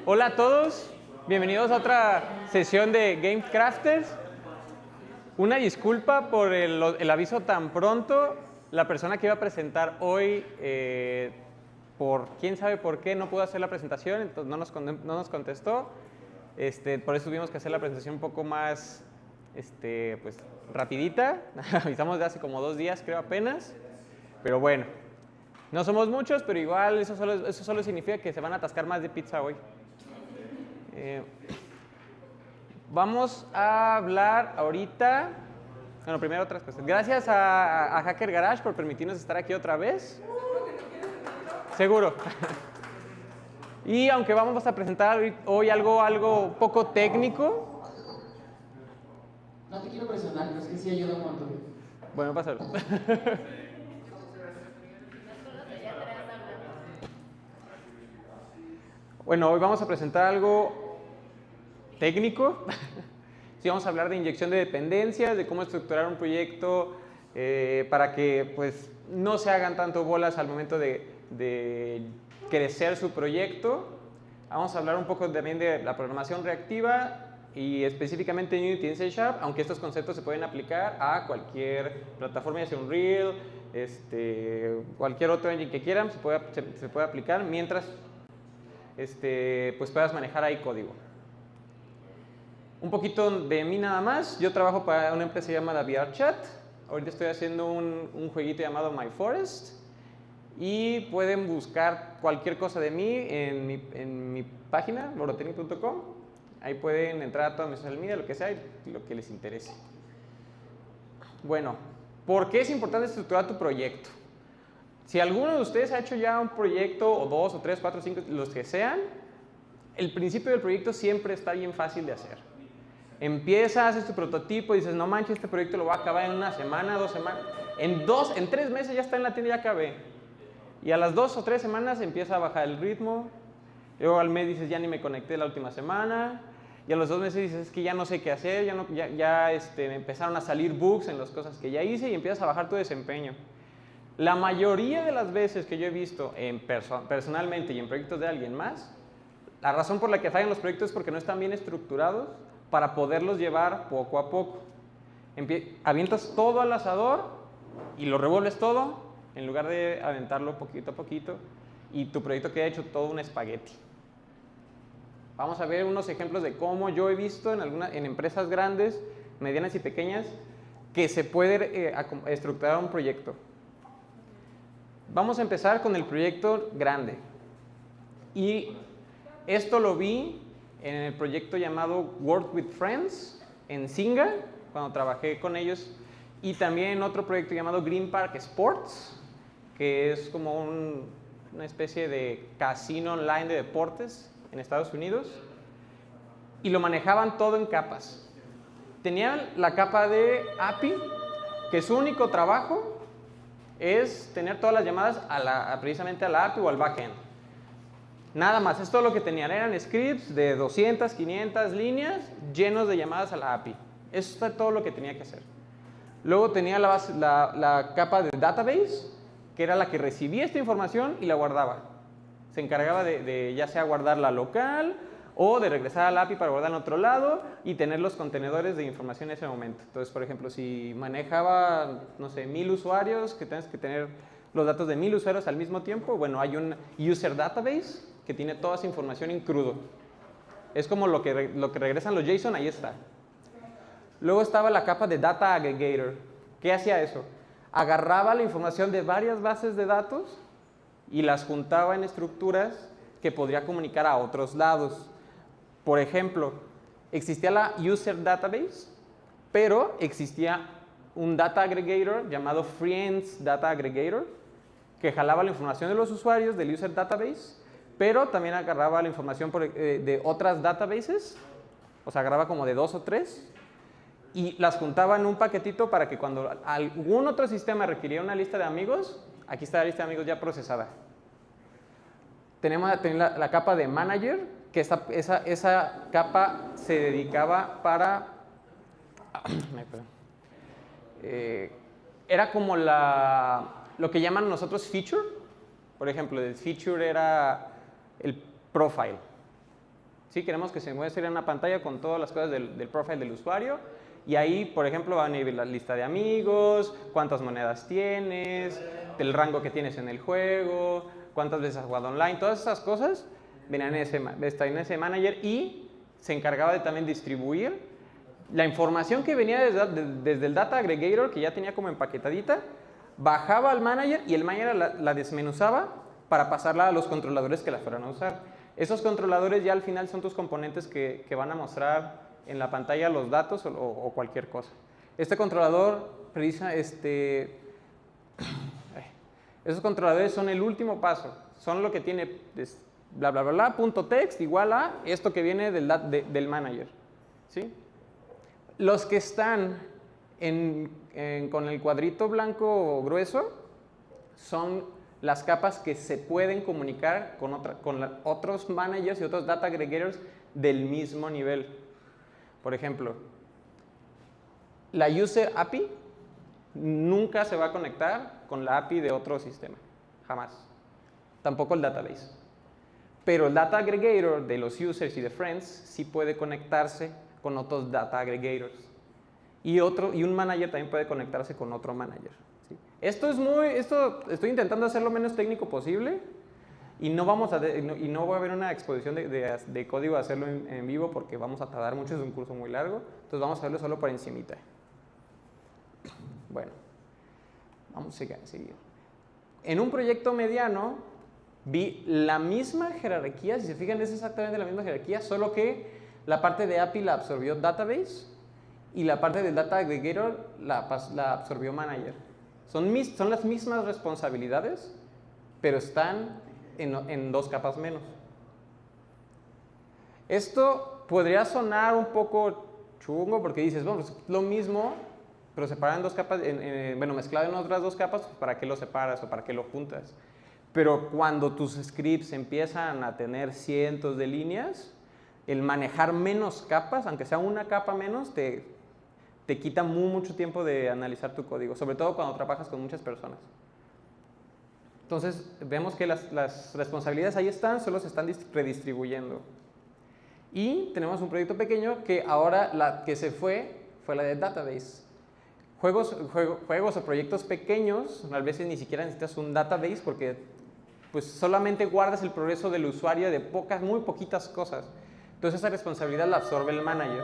Hola a todos, bienvenidos a otra sesión de Game Crafters. Una disculpa por el aviso tan pronto. La persona que iba a presentar hoy, por quién sabe por qué, no pudo hacer la presentación, entonces no nos contestó. Por eso tuvimos que hacer la presentación un poco más pues, rapidita. Avisamos de hace como 2 días, creo apenas. Pero bueno, no somos muchos, pero igual eso solo significa que se van a atascar más de pizza hoy. Vamos a hablar ahorita, bueno, primero otras cosas. Gracias a Hacker Garage por permitirnos estar aquí otra vez. Seguro. Y aunque vamos a presentar hoy algo poco técnico. No te quiero presionar, pero es que sí ayuda un montón. Bueno, pásalo. Bueno, hoy vamos a presentar algo técnico. Sí, vamos a hablar de inyección de dependencias, de cómo estructurar un proyecto para que pues, no se hagan tanto bolas al momento de crecer su proyecto. Vamos a hablar un poco también de la programación reactiva y específicamente en Unity y en C#, aunque estos conceptos se pueden aplicar a cualquier plataforma, ya sea Unreal, cualquier otro engine que quieran, se puede aplicar mientras pues puedas manejar ahí código. Un poquito de mí nada más. Yo trabajo para una empresa llamada VRChat. Ahorita estoy haciendo un jueguito llamado My Forest. Y pueden buscar cualquier cosa de mí en mi página, borotecnic.com. Ahí pueden entrar a toda mi social media, lo que sea, lo que les interese. Bueno, ¿por qué es importante estructurar tu proyecto? Si alguno de ustedes ha hecho ya un proyecto, o 2, o 3, 4, 5, los que sean, el principio del proyecto siempre está bien fácil de hacer. Empiezas, haces tu prototipo y dices, no manches, este proyecto lo voy a acabar en 1 semana, 2 semanas. En 3 meses ya está en la tienda y ya acabé. Y a las 2 o 3 semanas empieza a bajar el ritmo. Luego al mes dices, ya ni me conecté la última semana. Y a los 2 meses dices, es que ya no sé qué hacer, me empezaron a salir bugs en las cosas que ya hice y empiezas a bajar tu desempeño. La mayoría de las veces que yo he visto personalmente y en proyectos de alguien más, la razón por la que fallan los proyectos es porque no están bien estructurados para poderlos llevar poco a poco. Avientas todo al asador y lo revuelves todo en lugar de aventarlo poquito a poquito y tu proyecto queda hecho todo un espagueti. Vamos a ver unos ejemplos de cómo yo he visto en empresas grandes, medianas y pequeñas que se puede estructurar un proyecto. Vamos a empezar con el proyecto grande. Y esto lo vi en el proyecto llamado Work with Friends en Zynga, cuando trabajé con ellos, y también en otro proyecto llamado Green Park Sports, que es como una especie de casino online de deportes en Estados Unidos, y lo manejaban todo en capas. Tenían la capa de API, que su único trabajo es tener todas las llamadas precisamente a la API o al backend. Nada más, es todo lo que tenían. Eran scripts de 200, 500 líneas llenos de llamadas a la API. Eso es todo lo que tenía que hacer. Luego tenía la capa de database, que era la que recibía esta información y la guardaba. Se encargaba de ya sea guardarla local o de regresar a la API para guardarla en otro lado y tener los contenedores de información en ese momento. Entonces, por ejemplo, si manejaba, no sé, 1000 usuarios, que tienes que tener los datos de 1000 usuarios al mismo tiempo, bueno, hay un user database que tiene toda esa información en crudo. Es como lo que regresan los JSON, ahí está. Luego estaba la capa de Data Aggregator. ¿Qué hacía eso? Agarraba la información de varias bases de datos y las juntaba en estructuras que podría comunicar a otros lados. Por ejemplo, existía la User Database, pero existía un Data Aggregator llamado Friends Data Aggregator, que jalaba la información de los usuarios del User Database, pero también agarraba la información de otras databases, o sea, agarraba como de 2 o 3, y las juntaba en un paquetito para que cuando algún otro sistema requiriera una lista de amigos, aquí está la lista de amigos ya procesada. Tenemos la capa de Manager, que esa capa se dedicaba para... era como lo que llaman nosotros feature. Por ejemplo, el feature era el profile. ¿sí? Queremos que se muestre en una pantalla con todas las cosas del profile del usuario. Y ahí, por ejemplo, van a ir la lista de amigos, cuántas monedas tienes, el rango que tienes en el juego, cuántas veces has jugado online, todas esas cosas venían en ese manager y se encargaba de también distribuir la información que venía desde el data aggregator, que ya tenía como empaquetadita, bajaba al manager y el manager la desmenuzaba para pasarla a los controladores que la fueran a usar. Esos controladores ya al final son tus componentes que van a mostrar en la pantalla los datos o cualquier cosa. Este controlador esos controladores son el último paso, son lo que tiene bla bla bla bla punto text igual a esto que viene del manager, ¿sí? Los que están con el cuadrito blanco grueso son las capas que se pueden comunicar con otros managers y otros data aggregators del mismo nivel. Por ejemplo, la User API nunca se va a conectar con la API de otro sistema, jamás. Tampoco el database. Pero el data aggregator de los users y de friends sí puede conectarse con otros data aggregators. Y un manager también puede conectarse con otro manager, ¿sí? Esto estoy intentando hacer lo menos técnico posible y no va a haber una exposición de código a hacerlo en vivo porque vamos a tardar mucho, es un curso muy largo, entonces vamos a hacerlo solo por encimita. Bueno, vamos a seguir. En un proyecto mediano vi la misma jerarquía, si se fijan es exactamente la misma jerarquía, solo que la parte de API la absorbió Database y la parte del Data Aggregator la absorbió Manager. Son las mismas responsabilidades, pero están en 2 capas menos. Esto podría sonar un poco chungo porque dices, bueno, es lo mismo, pero separado en 2 capas, mezclado en otras 2 capas, pues ¿para qué lo separas o para qué lo juntas? Pero cuando tus scripts empiezan a tener cientos de líneas, el manejar menos capas, aunque sea una capa menos, te quita mucho tiempo de analizar tu código, sobre todo cuando trabajas con muchas personas. Entonces, vemos que las responsabilidades ahí están, solo se están redistribuyendo. Y tenemos un proyecto pequeño que ahora la que se fue la de Database. Juegos o proyectos pequeños, a veces ni siquiera necesitas un database porque pues solamente guardas el progreso del usuario de muy poquitas cosas. Entonces esa responsabilidad la absorbe el manager.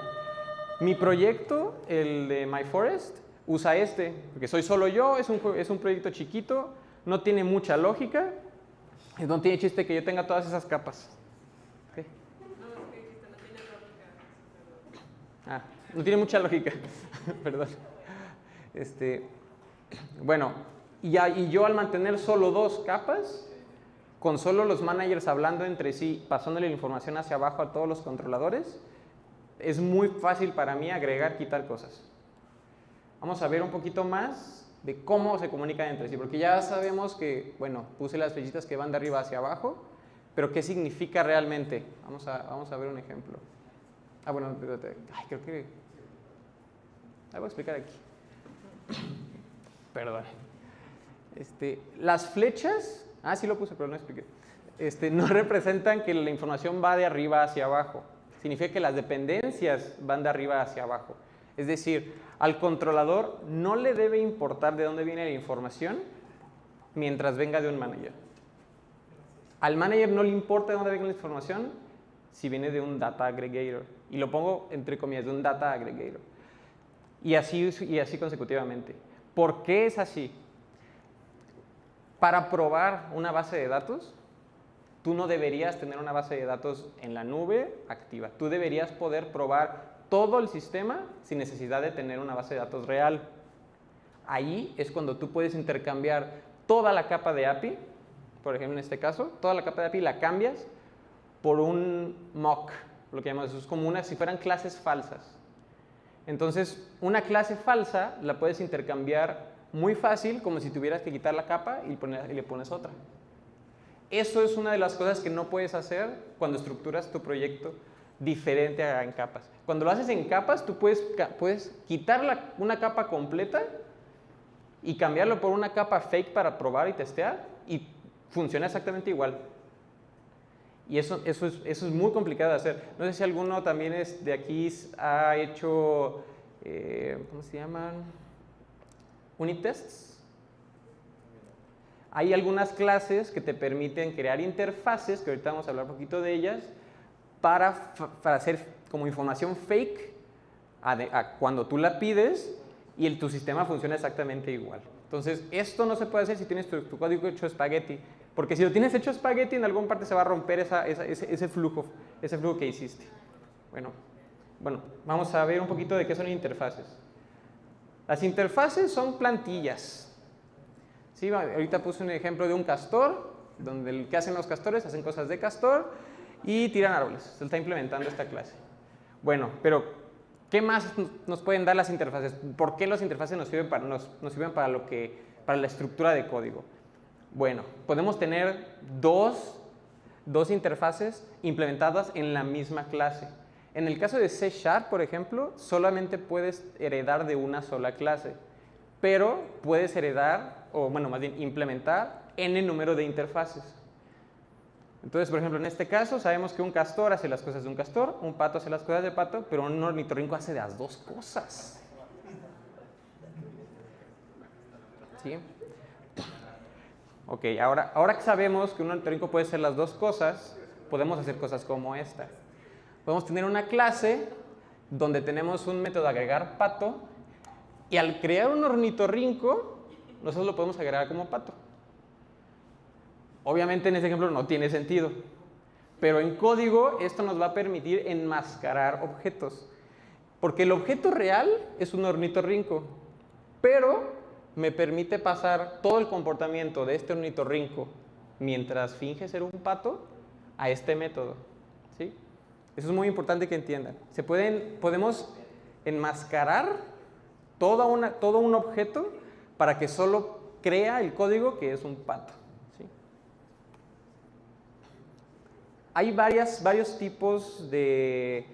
Mi proyecto, el de MyForest, usa porque soy solo yo, es un proyecto chiquito, no tiene mucha lógica, no tiene chiste que yo tenga todas esas capas. ¿Okay? No tiene mucha lógica, perdón. Bueno, y yo al mantener solo 2 capas, con solo los managers hablando entre sí, pasándole la información hacia abajo a todos los controladores, es muy fácil para mí agregar, quitar cosas. Vamos a ver un poquito más de cómo se comunican entre sí, porque ya sabemos que, bueno, puse las flechitas que van de arriba hacia abajo, pero ¿qué significa realmente? Vamos a ver un ejemplo. Bueno, creo que... voy a explicar aquí. Perdón. Las flechas, sí lo puse, pero no expliqué. No representan que la información va de arriba hacia abajo. Significa que las dependencias van de arriba hacia abajo. Es decir, al controlador no le debe importar de dónde viene la información mientras venga de un manager. Al manager no le importa de dónde venga la información si viene de un data aggregator. Y lo pongo entre comillas, de un data aggregator. Y así consecutivamente. ¿Por qué es así? Para probar una base de datos, tú no deberías tener una base de datos en la nube activa. Tú deberías poder probar todo el sistema sin necesidad de tener una base de datos real. Ahí es cuando tú puedes intercambiar toda la capa de API, por ejemplo en este caso, toda la capa de API la cambias por un mock, lo que llamamos, es como si fueran clases falsas. Entonces, una clase falsa la puedes intercambiar muy fácil, como si tuvieras que quitar la capa y le pones otra. Eso es una de las cosas que no puedes hacer cuando estructuras tu proyecto diferente en capas. Cuando lo haces en capas, tú puedes quitar una capa completa y cambiarlo por una capa fake para probar y testear y funciona exactamente igual. Y eso es muy complicado de hacer. No sé si alguno también de aquí ha hecho, ¿cómo se llaman? Unit tests. Hay algunas clases que te permiten crear interfaces, que ahorita vamos a hablar un poquito de ellas, para hacer como información fake a cuando tú la pides y tu sistema funciona exactamente igual. Entonces, esto no se puede hacer si tienes tu código hecho espagueti, porque si lo tienes hecho espagueti, en alguna parte se va a romper ese flujo que hiciste. Bueno, vamos a ver un poquito de qué son interfaces. Las interfaces son plantillas. ¿Sí? Ahorita puse un ejemplo de un castor, donde ¿qué hacen los castores? Hacen cosas de castor y tiran árboles. Se está implementando esta clase. Bueno, pero ¿qué más nos pueden dar las interfaces? ¿Por qué las interfaces nos sirven para la estructura de código? Bueno, podemos tener dos interfaces implementadas en la misma clase. En el caso de C#, por ejemplo, solamente puedes heredar de una sola clase, pero puedes heredar, o bueno, más bien implementar n número de interfaces. Entonces, por ejemplo, en este caso sabemos que un castor hace las cosas de un castor, un pato hace las cosas de pato, pero un ornitorrinco hace las dos cosas. ¿Sí? Ok, ahora que sabemos que un ornitorrinco puede hacer las dos cosas, podemos hacer cosas como esta. Podemos tener una clase donde tenemos un método de agregar pato y al crear un ornitorrinco, nosotros lo podemos agregar como pato. Obviamente en este ejemplo no tiene sentido, pero en código esto nos va a permitir enmascarar objetos. Porque el objeto real es un ornitorrinco, pero me permite pasar todo el comportamiento de este ornitorrinco mientras finge ser un pato a este método. ¿Sí? Eso es muy importante que entiendan. Podemos enmascarar todo un objeto para que solo crea el código que es un pato. ¿Sí? Hay varios tipos de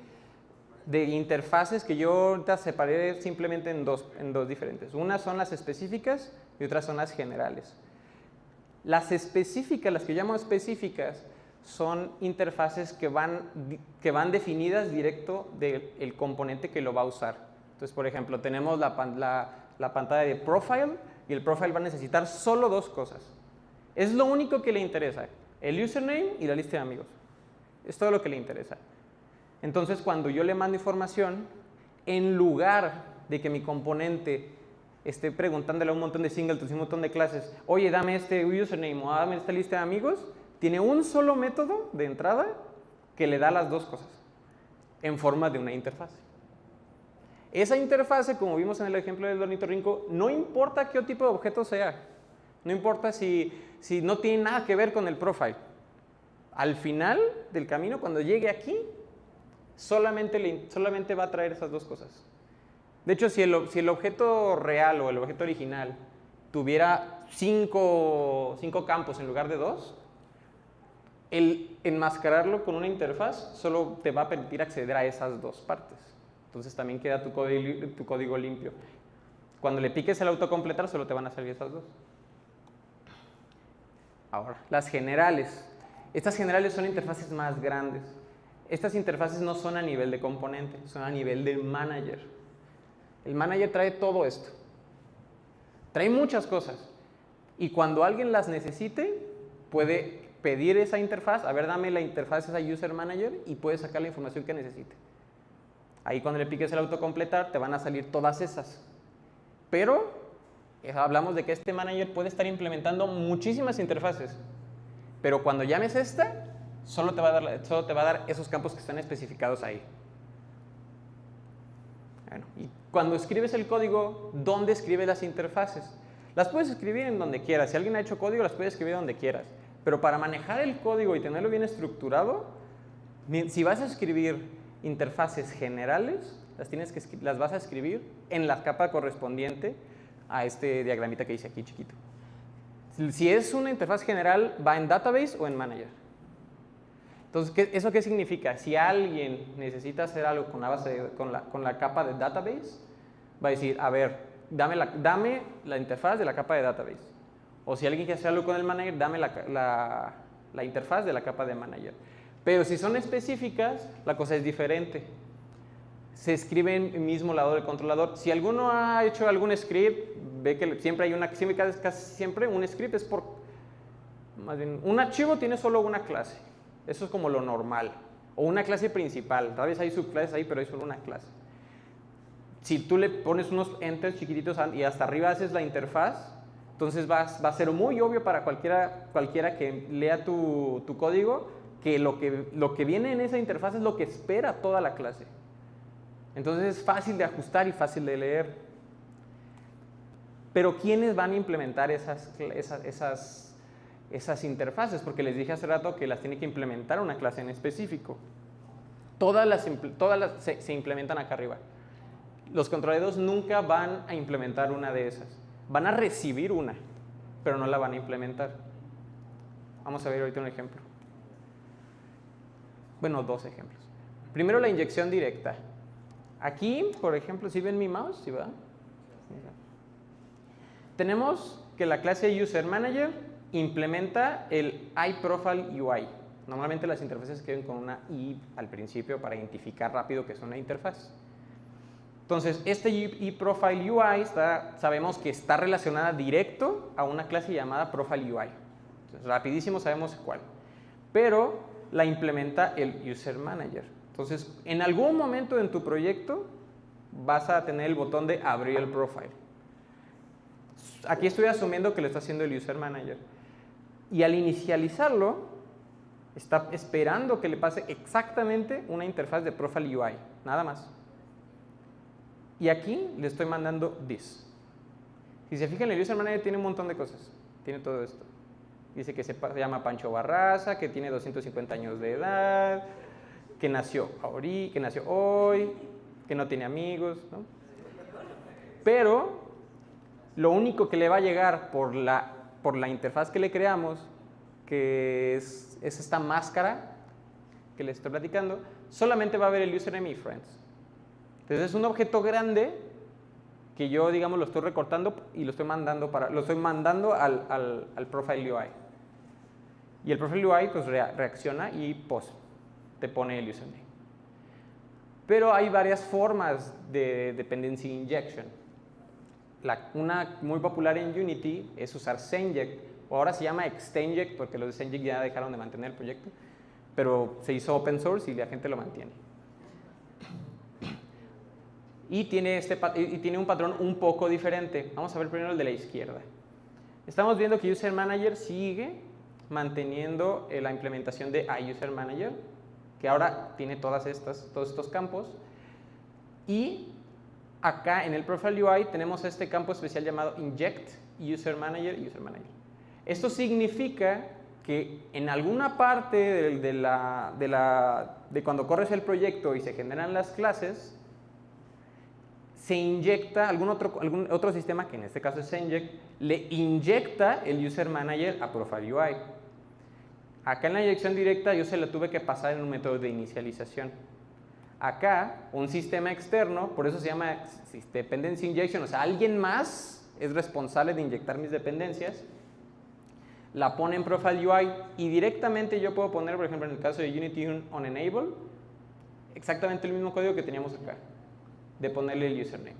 interfaces que yo ahorita separé simplemente en dos diferentes. Unas son las específicas y otras son las generales. Las específicas, las que llamo específicas, son interfaces que van definidas directo del componente que lo va a usar. Entonces, por ejemplo, tenemos la pantalla de profile y el profile va a necesitar solo dos cosas. Es lo único que le interesa, el username y la lista de amigos. Es todo lo que le interesa. Entonces, cuando yo le mando información, en lugar de que mi componente esté preguntándole a un montón de singletons y un montón de clases, oye, dame este username o dame esta lista de amigos, tiene un solo método de entrada que le da las dos cosas en forma de una interfaz. Esa interfaz, como vimos en el ejemplo del ornitorrinco, no importa qué tipo de objeto sea, no importa si no tiene nada que ver con el profile. Al final del camino, cuando llegue aquí, solamente va a traer esas dos cosas. De hecho, si el objeto real o el objeto original tuviera cinco campos en lugar de dos, el enmascararlo con una interfaz solo te va a permitir acceder a esas dos partes. Entonces también queda tu código limpio. Cuando le piques el autocompletar, solo te van a salir esas dos. Ahora, las generales. Estas generales son interfaces más grandes. Estas interfaces no son a nivel de componente, son a nivel de manager. El manager trae todo esto. Trae muchas cosas. Y cuando alguien las necesite, puede pedir esa interfaz, a ver, dame la interfaz a esa user manager y puede sacar la información que necesite. Ahí cuando le piques el autocompletar, te van a salir todas esas. Pero hablamos de que este manager puede estar implementando muchísimas interfaces. Pero cuando llames esta, solo te va a dar esos campos que están especificados ahí. Bueno, y cuando escribes el código, ¿dónde escribes las interfaces? Las puedes escribir en donde quieras. Si alguien ha hecho código, las puedes escribir donde quieras. Pero para manejar el código y tenerlo bien estructurado, si vas a escribir interfaces generales, las vas a escribir en la capa correspondiente a este diagramita que dice aquí chiquito. Si es una interfaz general, va en database o en manager. Entonces, ¿eso qué significa? Si alguien necesita hacer algo con la capa de database, va a decir, a ver, dame la interfaz de la capa de database. O si alguien quiere hacer algo con el manager, dame la interfaz de la capa de manager. Pero si son específicas, la cosa es diferente. Se escribe en el mismo lado del controlador. Si alguno ha hecho algún script, ve que siempre hay casi siempre un script es por, más bien, un archivo tiene solo una clase. Eso es como lo normal. O una clase principal. Tal vez hay subclases ahí, pero hay solo una clase. Si tú le pones unos enters chiquititos y hasta arriba haces la interfaz, entonces va a ser muy obvio para cualquiera que lea tu código que lo que viene en esa interfaz es lo que espera toda la clase. Entonces es fácil de ajustar y fácil de leer. Pero ¿quiénes van a implementar esas interfaces? Porque les dije hace rato que las tiene que implementar una clase en específico. Todas se implementan acá arriba. Los controladores nunca van a implementar una de esas. Van a recibir una, pero no la van a implementar. Vamos a ver ahorita un ejemplo. Bueno, dos ejemplos. Primero, la inyección directa. Aquí, por ejemplo, ¿sí ven mi mouse? ¿Sí va? Tenemos que la clase UserManager implementa el iProfile UI. Normalmente las interfaces quedan con una I al principio para identificar rápido que es una interfaz. Entonces, este iProfile UI sabemos que está relacionada directo a una clase llamada Profile UI. Entonces, rapidísimo sabemos cuál. Pero la implementa el UserManager. Entonces, en algún momento en tu proyecto vas a tener el botón de abrir el profile. Aquí estoy asumiendo que lo está haciendo el UserManager. Y al inicializarlo, está esperando que le pase exactamente una interfaz de Profile UI, nada más. Y aquí le estoy mandando this. Si se fijan, el UserManager tiene un montón de cosas. Tiene todo esto. Dice que se llama Pancho Barraza, que tiene 250 años de edad, que nació hoy, que no tiene amigos, ¿no? Pero lo único que le va a llegar por la interfaz que le creamos, que es esta máscara que les estoy platicando, solamente va a ver el username y friends. Entonces es un objeto grande que yo, digamos, lo estoy recortando y lo estoy mandando al Profile UI. Y el Profile UI pues reacciona y te pone el username. Pero hay varias formas de dependency injection. Una muy popular en Unity es usar Senject, o ahora se llama Extenject porque los de Senject ya dejaron de mantener el proyecto, pero se hizo open source y la gente lo mantiene. Y tiene un patrón un poco diferente. Vamos a ver primero el de la izquierda. Estamos viendo que UserManager sigue manteniendo la implementación de iUserManager, que ahora tiene todos estos campos. Y acá en el Profile UI tenemos este campo especial llamado Inject UserManager y UserManager. Esto significa que en alguna parte de cuando corres el proyecto y se generan las clases, se inyecta algún otro sistema, que en este caso es Senject, le inyecta el UserManager a Profile UI. Acá en la inyección directa yo se la tuve que pasar en un método de inicialización. Acá, un sistema externo, por eso se llama Dependency Injection, o sea, alguien más es responsable de inyectar mis dependencias, la pone en Profile UI y directamente yo puedo poner, por ejemplo, en el caso de Unity on Enable, exactamente el mismo código que teníamos acá, de ponerle el username.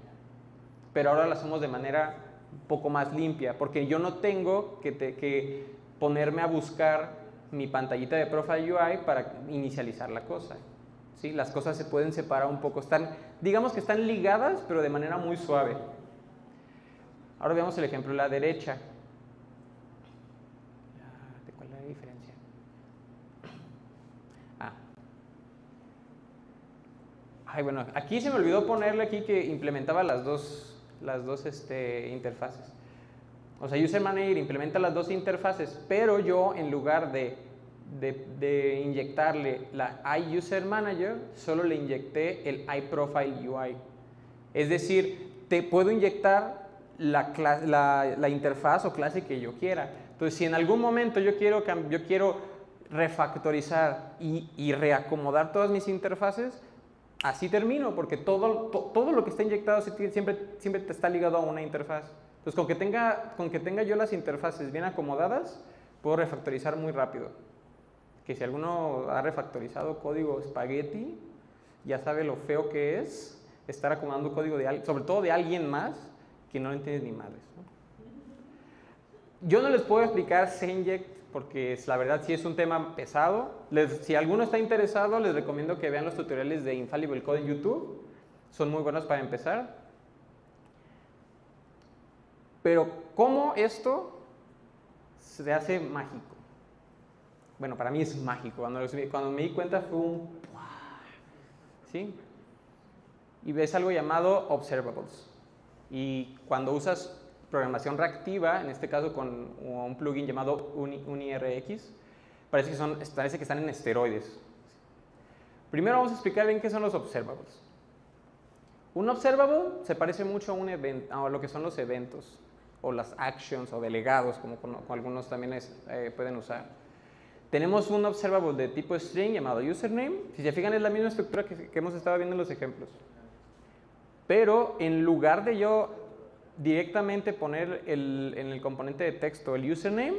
Pero ahora lo hacemos de manera un poco más limpia, porque yo no tengo que ponerme a buscar mi pantallita de Profile UI para inicializar la cosa. ¿Sí? Las cosas se pueden separar un poco, digamos que están ligadas, pero de manera muy suave. Ahora veamos el ejemplo de la derecha. ¿Cuál es la diferencia? Bueno, aquí se me olvidó ponerle aquí que implementaba las dos interfaces. O sea, UserManager implementa las dos interfaces, pero yo en lugar de inyectarle la iUserManager, solo le inyecté el iProfile UI. Es decir, te puedo inyectar la interfaz o clase que yo quiera. Entonces, si en algún momento yo quiero refactorizar y reacomodar todas mis interfaces, así termino, porque todo lo que está inyectado siempre está ligado a una interfaz. Entonces, con que tenga yo las interfaces bien acomodadas, puedo refactorizar muy rápido. que si alguno ha refactorizado código Spaghetti, ya sabe lo feo que es estar acomodando código sobre todo de alguien más que no entiende ni madres, ¿no? Yo no les puedo explicar Zenject porque la verdad sí es un tema pesado. Si alguno está interesado, les recomiendo que vean los tutoriales de Infallible Code en YouTube. Son muy buenos para empezar. Pero ¿cómo esto se hace mágico? Bueno, para mí es mágico. Cuando me di cuenta fue un... ¿sí? Y ves algo llamado observables. Y cuando usas programación reactiva, en este caso con un plugin llamado UniRX, parece que están en esteroides. Primero vamos a explicar bien qué son los observables. Un observable se parece mucho a lo que son los eventos, o las actions, o delegados, como algunos también pueden usar. Tenemos un observable de tipo string llamado username. Si se fijan, es la misma estructura que hemos estado viendo en los ejemplos. Pero en lugar de yo directamente poner en el componente de texto el username,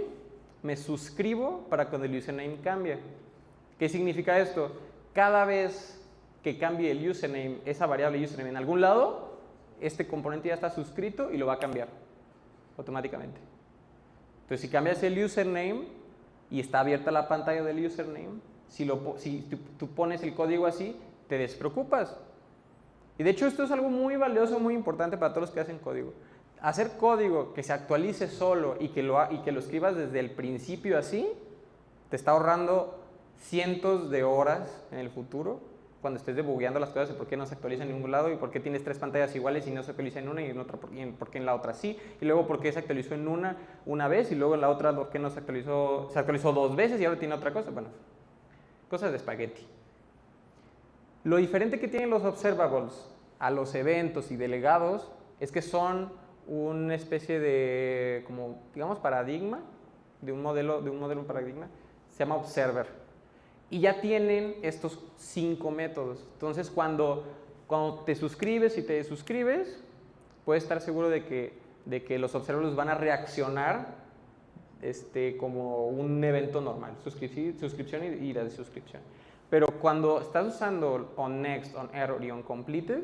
me suscribo para cuando el username cambie. ¿Qué significa esto? Cada vez que cambie el username, esa variable username en algún lado, este componente ya está suscrito y lo va a cambiar automáticamente. Entonces, si cambias el username y está abierta la pantalla del username, si tú pones el código así, te despreocupas. Y de hecho esto es algo muy valioso, muy importante para todos los que hacen código. Hacer código que se actualice solo y que lo escribas desde el principio así, te está ahorrando cientos de horas en el futuro, cuando estés debugueando las cosas de por qué no se actualiza en ningún lado y por qué tienes 3 pantallas iguales y no se actualiza en una y en otra, por qué en la otra sí, y luego por qué se actualizó en una vez y luego en la otra por qué no se actualizó 2 veces y ahora tiene otra cosa. Bueno, cosas de espagueti. Lo diferente que tienen los observables a los eventos y delegados es que son una especie de, como, digamos, paradigma, de un modelo paradigma, se llama observer. Y ya tienen estos 5 métodos. Entonces, cuando te suscribes y te desuscribes, puedes estar seguro de que los observables van a reaccionar como un evento normal, suscripción y la desuscripción. Pero cuando estás usando onNext, onError y onCompleted,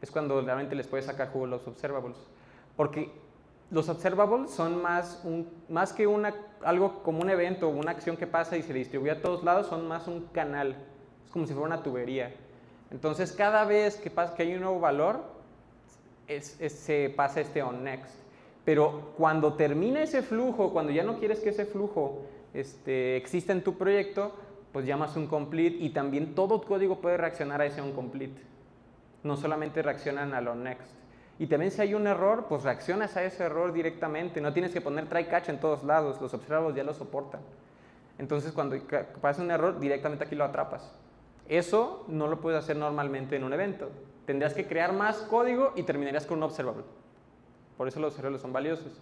es cuando realmente les puedes sacar jugo a los observables. Porque los observables son más que algo como un evento o una acción que pasa y se distribuye a todos lados, son más un canal. Es como si fuera una tubería. Entonces, cada vez que hay un nuevo valor, se pasa onNext. Pero cuando termina ese flujo, cuando ya no quieres que ese flujo exista en tu proyecto, pues llamas un complete y también todo código puede reaccionar a ese onComplete. No solamente reaccionan al onNext. Y también si hay un error, pues reaccionas a ese error directamente. No tienes que poner try catch en todos lados, los observables ya lo soportan. Entonces cuando pasa un error, directamente aquí lo atrapas. Eso no lo puedes hacer normalmente en un evento. Tendrías que crear más código y terminarías con un observable. Por eso los observables son valiosos.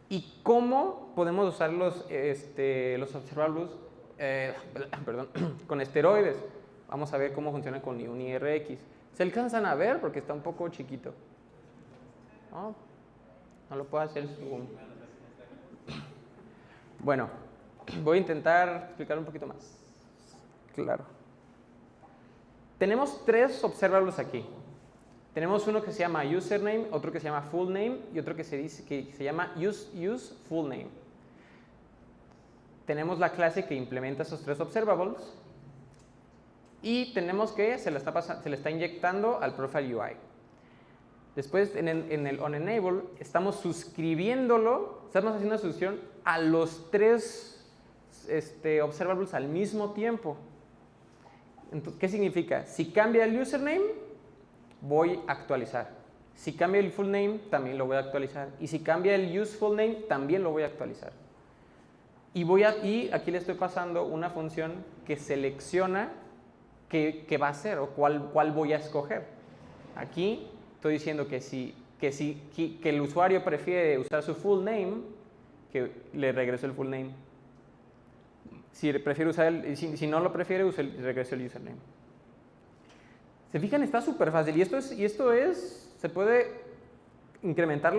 ¿Y cómo podemos usar los observables con esteroides? Vamos a ver cómo funciona con UniRX. ¿Se alcanzan a ver? Porque está un poco chiquito. No lo puedo hacer zoom. Bueno, voy a intentar explicar un poquito más. Claro. Tenemos 3 observables aquí. Tenemos uno que se llama username, otro que se llama fullname y otro que se llama useFullname. Tenemos la clase que implementa esos 3 observables. Y tenemos que se le está inyectando al Profile UI. Después, en el onEnable, estamos suscribiéndolo, estamos haciendo una suscripción a los 3 observables al mismo tiempo. Entonces, ¿qué significa? Si cambia el username, voy a actualizar. Si cambia el fullname, también lo voy a actualizar. Y si cambia el useFullname, también lo voy a actualizar. Y aquí le estoy pasando una función que selecciona qué va a hacer o cuál voy a escoger. Aquí estoy diciendo que el usuario prefiere usar su full name, que le regreso el full name. Si prefiere si no lo prefiere, regreso el username. ¿Se fijan? Está súper fácil. Y esto se puede incrementar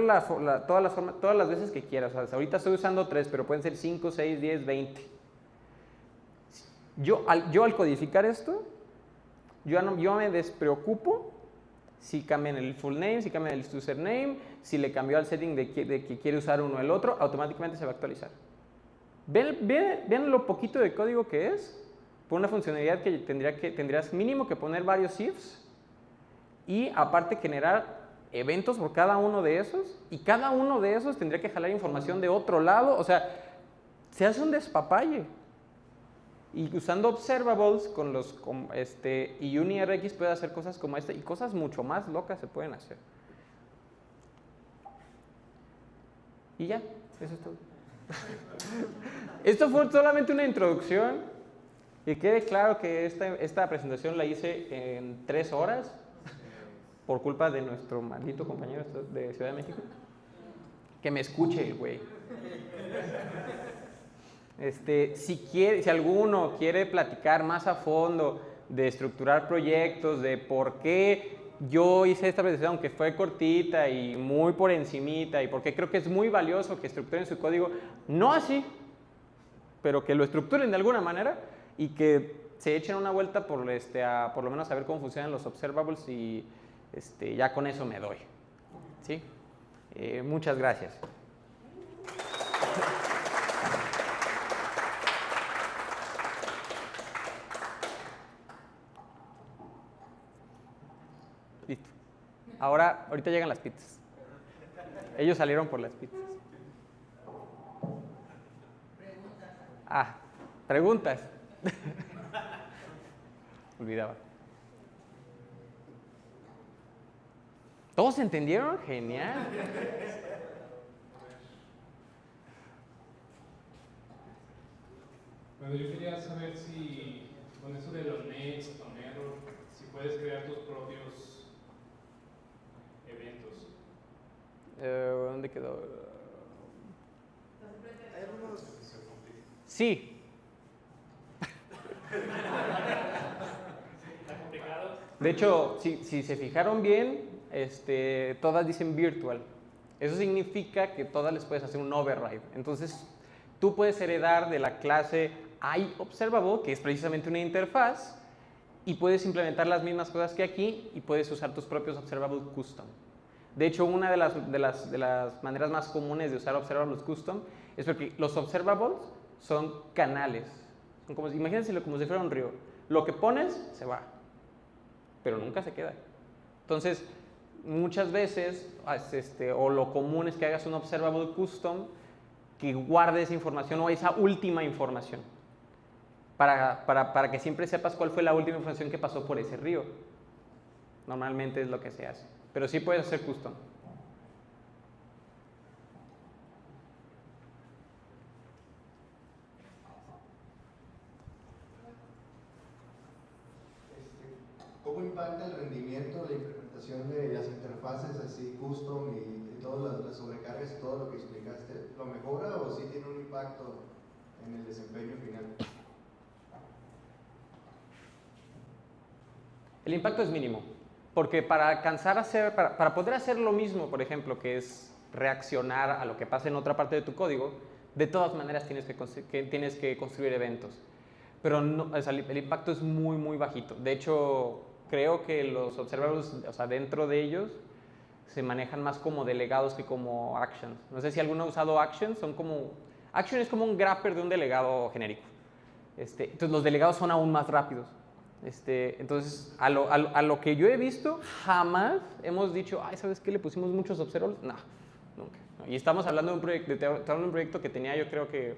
todas las veces que quieras. O sea, ahorita estoy usando 3, pero pueden ser 5, 6, 10, 20. Yo al codificar esto, yo me despreocupo si cambian el full name, si cambian el username, si le cambió al setting de que quiere usar uno o el otro, automáticamente se va a actualizar. ¿Ven lo poquito de código que es? Por una funcionalidad que tendrías mínimo que poner varios ifs y aparte generar eventos por cada uno de esos, y cada uno de esos tendría que jalar información de otro lado. O sea, se hace un despapalle. Y usando observables y UniRX puede hacer cosas como esta, y cosas mucho más locas se pueden hacer. Y ya, eso es todo. Esto fue solamente una introducción, y quede claro que esta presentación la hice en 3 horas por culpa de nuestro maldito compañero de Ciudad de México. Que me escuche el güey. Si alguno quiere platicar más a fondo de estructurar proyectos, de por qué yo hice esta presentación, aunque fue cortita y muy por encimita, y por qué creo que es muy valioso que estructuren su código, no así, pero que lo estructuren de alguna manera y que se echen una vuelta por lo menos a ver cómo funcionan los observables, y ya con eso me doy. ¿Sí? Muchas gracias. Listo. Ahorita llegan las pizzas. Ellos salieron por las pizzas. Preguntas. Olvidaba. ¿Todos entendieron? Genial. Bueno, yo quería saber si con eso de los nets, con error, si puedes crear tus propios eventos. ¿Dónde quedó? Sí. ¿Está complicado? De hecho, si se fijaron bien, todas dicen virtual. Eso significa que todas les puedes hacer un override. Entonces, tú puedes heredar de la clase iObservable, que es precisamente una interfaz, y puedes implementar las mismas cosas que aquí y puedes usar tus propios observables custom. De hecho, una de las maneras más comunes de usar observables custom es porque los observables son canales. Imagínense como si fuera un río. Lo que pones se va, pero nunca se queda. Entonces, muchas veces, o lo común es que hagas un observable custom que guarde esa información o esa última información, para que siempre sepas cuál fue la última información que pasó por ese río. Normalmente es lo que se hace, pero sí puedes hacer custom. ¿Cómo impacta el rendimiento, la implementación de las interfaces así custom y todas las sobrecargas y todo lo que explicaste? ¿Lo mejora o sí tiene un impacto en el desempeño final? El impacto es mínimo, porque para poder hacer lo mismo, por ejemplo, que es reaccionar a lo que pasa en otra parte de tu código, de todas maneras tienes que construir eventos. Pero no, o sea, el impacto es muy, muy bajito. De hecho, creo que los observables, o sea, dentro de ellos, se manejan más como delegados que como actions. No sé si alguno ha usado actions, action es como un grapper de un delegado genérico. Entonces los delegados son aún más rápidos. Entonces, a lo que yo he visto, jamás hemos dicho, ay, ¿sabes qué? Le pusimos muchos observables. No, nunca. Y estamos hablando de un proyecto que tenía, yo creo que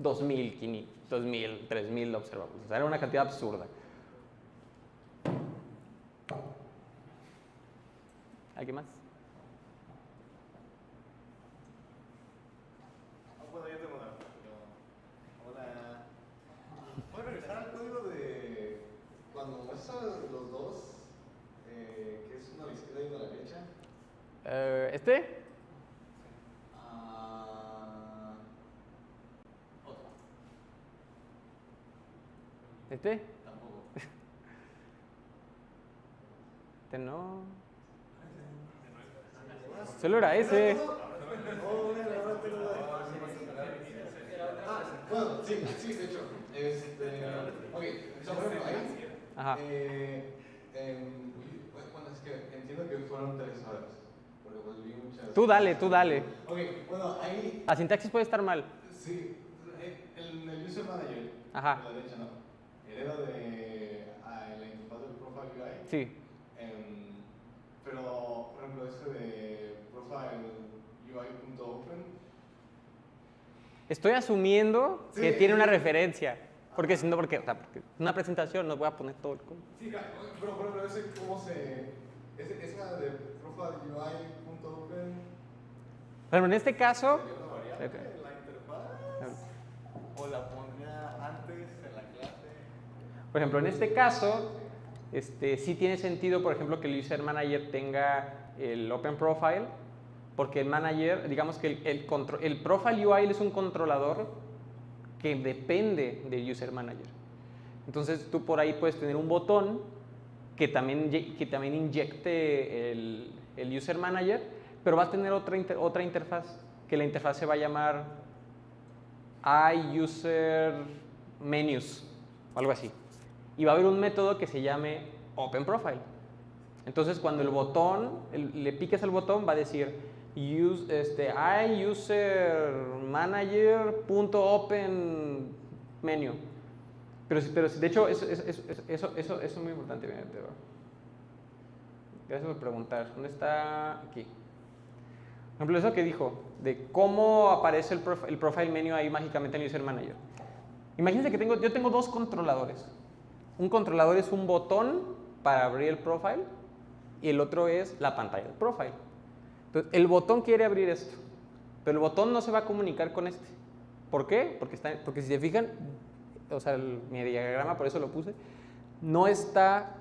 2.000, 2.000, 3.000 observables. O sea, era una cantidad absurda. ¿Alguien más? Bueno, yo tengo una. Hola. ¿Puedo regresar al código de cuando muestras los dos, que es uno a la izquierda y uno a la derecha? Otro. Tampoco. No. Solo era ese. Bueno, sí, de hecho. Ok, o sea, por ejemplo, ahí. Ajá. Bueno, es que entiendo que fueron 3 horas. Porque pues vi muchas. Tú dale. Ok, bueno, ahí. La sintaxis puede estar mal. Sí, el user manager. Ajá. A la derecha, ¿no? Era de la interfaz del profile UI. Sí. Pero, por ejemplo, ese de profile UI.open. Estoy asumiendo Sí, que tiene una sí. referencia. Porque si no, porque una presentación no voy a poner todo el código. Sí, claro, pero por ejemplo, ese cómo se. Esa de profile UI.open. Pero en este caso, ¿Sería una variable en la interfaz? ¿O la ponía antes en la clase? por ejemplo, en este caso, sí tiene sentido, por ejemplo, que el user manager tenga el open profile, porque el manager, digamos que el profile UI es un controlador que depende del user manager. Entonces tú por ahí puedes tener un botón que también inyecte el user manager, pero va a tener otra interfaz, que la interfaz se va a llamar iUserMenus o algo así. Y va a haber un método que se llame openProfile. Entonces cuando el botón, le piques al botón, va a decir iUserManager.openMenu. Pero de hecho, eso es muy importante. Gracias por preguntar. ¿Dónde está? Aquí. Por ejemplo, eso que dijo, de cómo aparece el profile menu ahí mágicamente en el user manager. Imagínense que yo tengo 2 controladores. Un controlador es un botón para abrir el profile y el otro es la pantalla del profile. Entonces, el botón quiere abrir esto, pero el botón no se va a comunicar con este. ¿Por qué? Porque si se fijan, o sea, mi diagrama, por eso lo puse, no está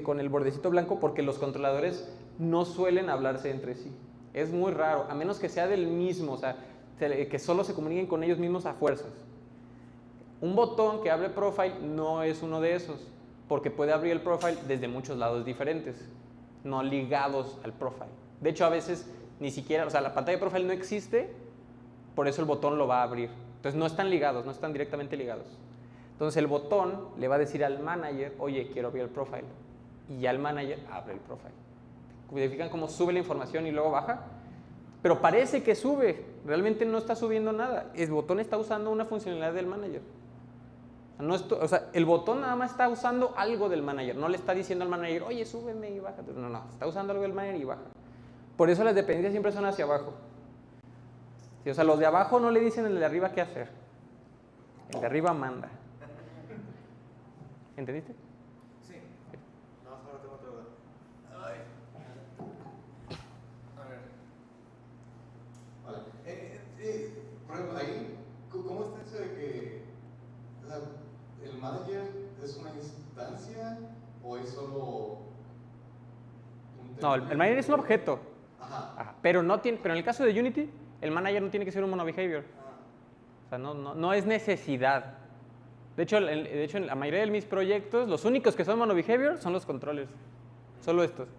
con el bordecito blanco porque los controladores no suelen hablarse entre sí. Es muy raro, a menos que sea del mismo, o sea, que solo se comuniquen con ellos mismos a fuerzas. Un botón que abre profile no es uno de esos, porque puede abrir el profile desde muchos lados diferentes, no ligados al profile. De hecho, a veces ni siquiera, o sea, la pantalla de profile no existe, por eso el botón lo va a abrir. Entonces no están ligados, no están directamente ligados. Entonces el botón le va a decir al manager, oye, quiero abrir el profile. Y ya el manager abre el profile. ¿Verifican cómo sube la información y luego baja? Pero parece que sube, realmente no está subiendo nada. El botón está usando una funcionalidad del manager. O sea, el botón nada más está usando algo del manager, no le está diciendo al manager, oye, súbeme y baja. No, está usando algo del manager y baja. Por eso las dependencias siempre son hacia abajo. Sí, o sea, los de abajo no le dicen al de arriba qué hacer. El de arriba manda. ¿Entendiste? Sí. No, ahora tengo otra duda. Ay. A ver. Vale. Por ejemplo, ahí, ¿cómo está eso de que el manager es una instancia o es solo un No, el manager es un objeto. Ajá. Pero en el caso de Unity, el manager no tiene que ser un monobehavior. O sea, no es necesidad. De hecho, en la mayoría de mis proyectos, los únicos que son monobehavior son los controllers. Solo estos.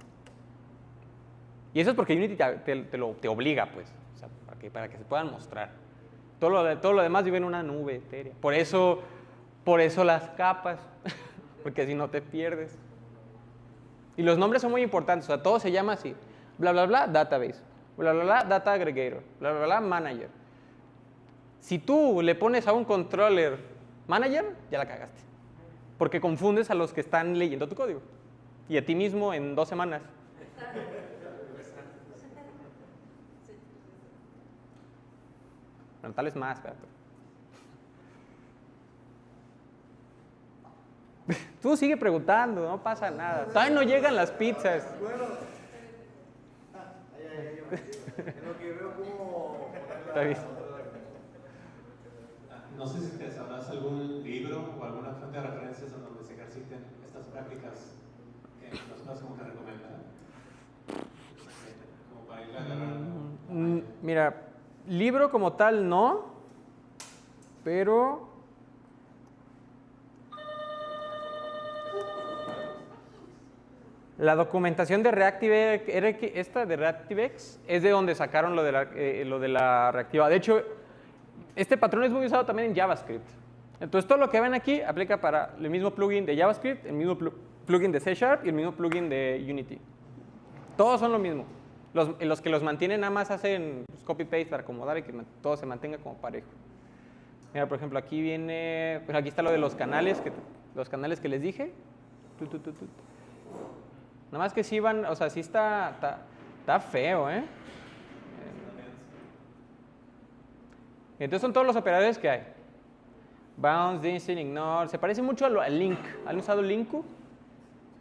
Y eso es porque Unity te obliga, pues, o sea, para que se puedan mostrar. Todo lo demás vive en una nube etérea. Por eso las capas, porque si no te pierdes. Y los nombres son muy importantes, o sea, todo se llama así. Bla, bla, bla, database. Bla, bla, bla, data aggregator. Bla, bla, bla, manager. Si tú le pones a un controller manager, ya la cagaste. Porque confundes a los que están leyendo tu código. Y a ti mismo en 2 semanas. Bueno, tal vez más, pero... Tú sigue preguntando, no pasa nada. Todavía no llegan las pizzas. Bueno. En lo que veo cómo... Está bien. No sé si te sabrás algún libro o alguna fuente de referencias en donde se ejerciten estas prácticas que las cosas como que recomiendan. Como para ir agarrando. Mira, libro como tal no, pero... La documentación de ReactiveX es de donde sacaron lo de la reactiva. De hecho, este patrón es muy usado también en JavaScript. Entonces todo lo que ven aquí aplica para el mismo plugin de JavaScript, el mismo plugin de C# y el mismo plugin de Unity. Todos son lo mismo. Los que los mantienen nada más hacen copy-paste para acomodar y que todo se mantenga como parejo. Mira, por ejemplo, aquí viene, pues aquí está lo de los canales que les dije. Nada más que sí van, o sea, sí está feo, ¿eh? Entonces son todos los operadores que hay. Bounce, Distinct, Ignore. Se parece mucho al Link. ¿Han usado Linku?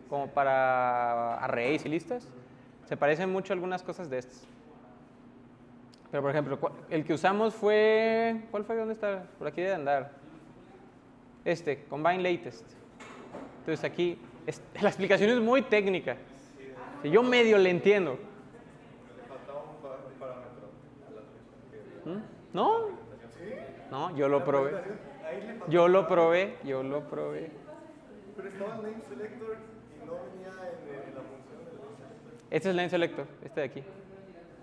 Como para arrays y listas. Se parecen mucho a algunas cosas de estas. Pero por ejemplo, el que usamos fue... ¿Cuál fue? ¿Dónde está? Por aquí debe andar. Combine Latest. Entonces aquí, la explicación es muy técnica. Si yo medio le entiendo. Le faltaba un parámetro a la función que... ¿No? No, yo lo probé. Yo lo probé. Pero estaba el name selector y no venía en la función del name selector. Este es el line selector, este de aquí.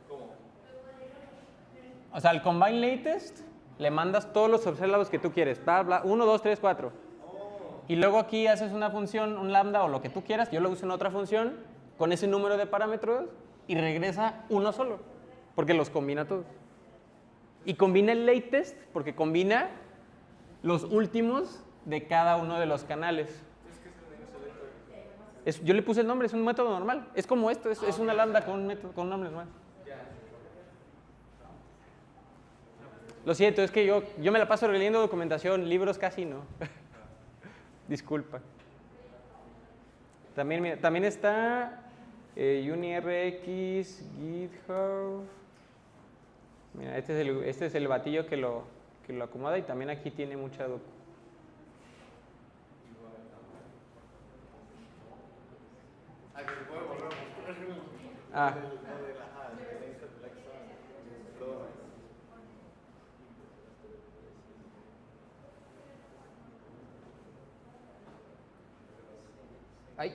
¿Cómo? O sea, al combine latest le mandas todos los observables que tú quieres. Bla, bla, 1, 2, 3, 4. Y luego aquí haces una función, un lambda o lo que tú quieras. Yo lo uso en otra función con ese número de parámetros y regresa uno solo. Porque los combina todos. Y combina el latest porque combina los últimos de cada uno de los canales. Yo le puse el nombre, es un método normal. Es como esto, es una lambda con un nombre normal. Lo siento, es que yo me la paso leyendo documentación, libros casi no. Disculpa. También está UniRX, GitHub. Mira, este es el batillo que lo acomoda y también aquí tiene mucha docu. Que se puede volver a mostrar. Ah. Ay.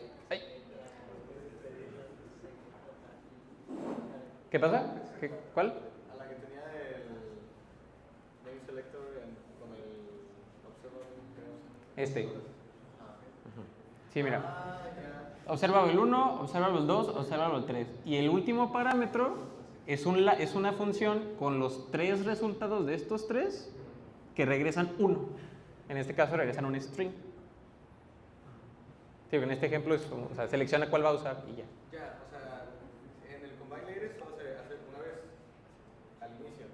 ¿Qué pasa? ¿Cuál? A la que tenía el name selector con el observable. Sí, mira. Observable 1, observable 2, observable 3. Y el último parámetro es una función con los tres resultados de estos tres que regresan 1. En este caso regresan un string. Sí, en este ejemplo selecciona cuál va a usar y ya. Ya, o sea, en el combine later solo se hace una vez al inicio.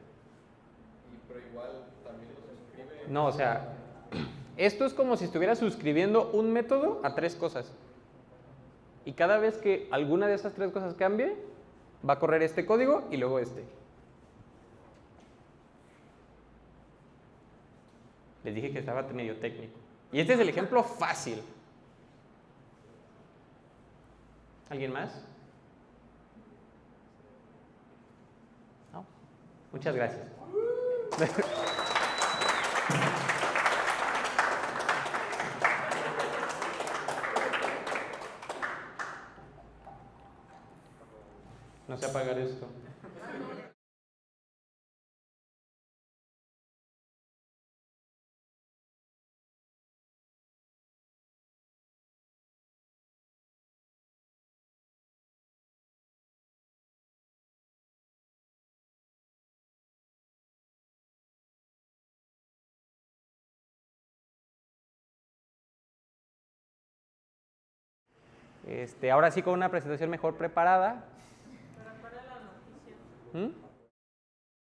Pero igual también lo suscribe. No, o sea, esto es como si estuviera suscribiendo un método a tres cosas. Y cada vez que alguna de esas tres cosas cambie, va a correr este código y luego este. Les dije que estaba medio técnico. Y este es el ejemplo fácil. ¿Alguien más? ¿No? Muchas gracias. No sé apagar esto. Ahora sí con una presentación mejor preparada. Pero para la noticia. ¿Mm?